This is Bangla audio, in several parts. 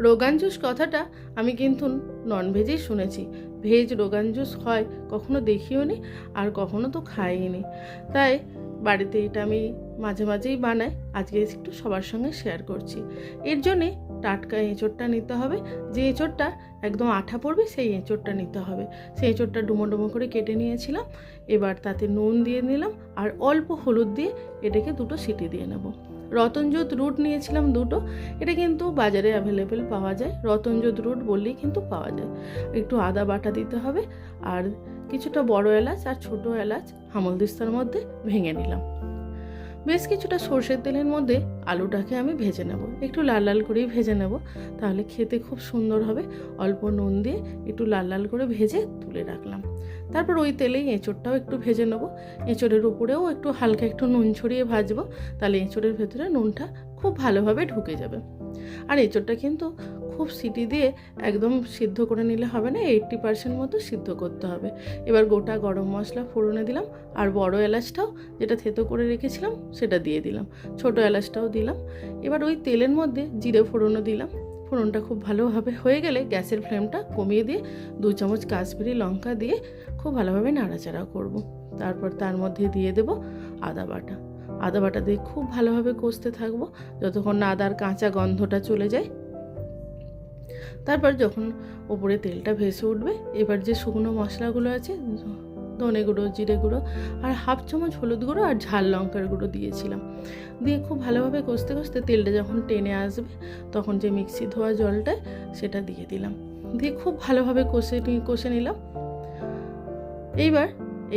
রোগান জুস কথাটা আমি কিন্তু ননভেজেই শুনেছি, ভেজ রোগান জুস হয় কখনো দেখিও নি আর কখনো তো খাইনি। তাই বাড়িতে এটা আমি মাঝে মাঝেই বানাই, আজকে একটু সবার সঙ্গে শেয়ার করছি। এর জন্যে টাটকা এঁচোড়টা নিতে হবে, যে এঁচোড়টা একদম আঠা পড়বে সেই এঁচোড়টা নিতে হবে। সেই এঁচোড়টা ডুমো ডুমো করে কেটে নিয়েছিলাম। এবার তাতে নুন দিয়ে নিলাম আর অল্প হলুদ দিয়ে এটাকে 2টো সিটি দিয়ে নেব। রতনজোত রুট নিয়েছিলাম 2টো, এটা কিন্তু বাজারে অ্যাভেলেবেল পাওয়া যায়, রতনজোত রুট বললেই কিন্তু পাওয়া যায়। একটু আদা বাটা দিতে হবে আর কিছুটা বড় এলাচ আর ছোট এলাচ হামলদিস্তার মধ্যে ভেঙে নিলাম। বেশ কিছুটা সর্ষের তেলের মধ্যে আলুটাকে আমি ভেজে নেব, একটু লাল লাল করেই ভেজে নেব, তাহলে খেতে খুব সুন্দর হবে। অল্প নুন দিয়ে একটু লাল লাল করে ভেজে তুলে রাখলাম। তারপর ওই তেলেই এঁচোড়টাও একটু ভেজে নেব। এঁচোড়ের উপরেও একটু হালকা একটু নুন ছড়িয়ে ভাজবো, তাহলে এঁচোড়ের ভেতরে নুনটা খুব ভালোভাবে ঢুকে যাবে। আর এঁচোড়টা কিন্তু খুব সিটি দিয়ে একদম সিদ্ধ করে নিলে হবে না, 80% মতো সিদ্ধ করতে হবে। এবার গোটা গরম মশলা ফোড়নে দিলাম আর বড় এলাচটাও যেটা থেতো করে রেখেছিলাম সেটা দিয়ে দিলাম, ছোট এলাচটাও দিলাম। এবার ওই তেলের মধ্যে জিরে ফোড়নও দিলাম। ফোড়নটা খুব ভালোভাবে হয়ে গেলে গ্যাসের ফ্লেমটা কমিয়ে দিয়ে 2 চামচ কাশ্মীরি লঙ্কা দিয়ে খুব ভালোভাবে নাড়াচাড়া করব। তারপর তার মধ্যে দিয়ে দেব আদা বাটা। আদা বাটা দিয়ে খুব ভালোভাবে কষতে থাকবো যতক্ষণ না আদার কাঁচা গন্ধটা চলে যায়। তারপর যখন ওপরে তেলটা ভেসে উঠবে, এবার যে শুকনো মশলাগুলো আছে, ধনে গুঁড়ো, জিরে গুঁড়ো আর 1/2 চামচ হলুদ গুঁড়ো আর ঝাল লঙ্কার গুঁড়ো দিয়েছিলাম, দিয়ে খুব ভালোভাবে কষতে কষতে তেলটা যখন টেনে আসবে তখন যে মিক্সি ধোয়া জলটা সেটা দিয়ে দিলাম, দিয়ে খুব ভালোভাবে কষে নিলাম। এইবার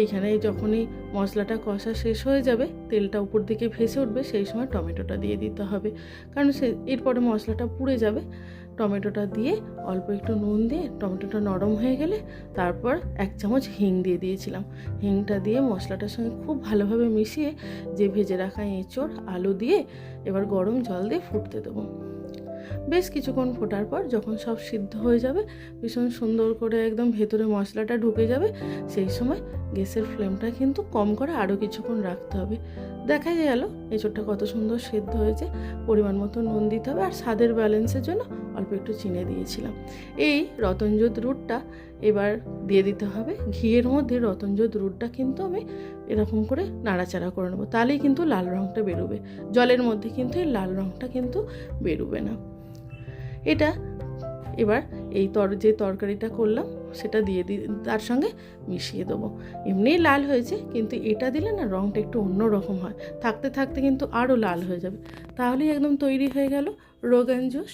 এইখানে যখনই মশলাটা কষা শেষ হয়ে যাবে, তেলটা উপর দিকে ভেসে উঠবে, সেই সময় টমেটোটা দিয়ে দিতে হবে, কারণ এরপরে মশলাটা পুড়ে যাবে। টমেটোটা দিয়ে অল্প একটু নুন দিয়ে টমেটোটা নরম হয়ে গেলে তারপর 1 চামচ হিং দিয়ে দিয়েছিলাম। হিংটা দিয়ে মশলাটার সঙ্গে খুব ভালোভাবে মিশিয়ে যে ভেজে রাখা এঁচোড় আলু দিয়ে এবার গরম জল দিয়ে ফুটতে দেবো। বেশ কিছুক্ষণ ফোটার পর যখন সব সিদ্ধ হয়ে যাবে, ভীষণ সুন্দর করে একদম ভেতরে মশলাটা ঢুকে যাবে, সেই সময় গ্যাসের ফ্লেমটা কিন্তু কম করে আরও কিছুক্ষণ রাখতে হবে। দেখা গেল এঁচোড়টা কত সুন্দর সিদ্ধ হয়েছে। পরিমাণ মতো নুন দিতে হবে আর স্বাদের ব্যালেন্সের জন্য অল্প একটু চিনি দিয়েছিলাম। এই রতনজোত রুটটা এবার দিয়ে দিতে হবে ঘিয়ের মধ্যে। রতনজোত রুটটা কিন্তু আমি এরকম করে নাড়াচাড়া করে নেবো, তাহলেই কিন্তু লাল রঙটা বেরোবে, জলের মধ্যে কিন্তু এই লাল রঙটা কিন্তু বেরোবে না। এটা এবার এই যে তরকারিটা করলাম সেটা দিয়ে তার সঙ্গে মিশিয়ে দেবো। এমনিই লাল হয়েছে, কিন্তু এটা দিলে না রঙটা একটু অন্য রকম হয়, থাকতে থাকতে কিন্তু আরও লাল হয়ে যাবে। তাহলেই একদম তৈরি হয়ে গেল রোগান জুস।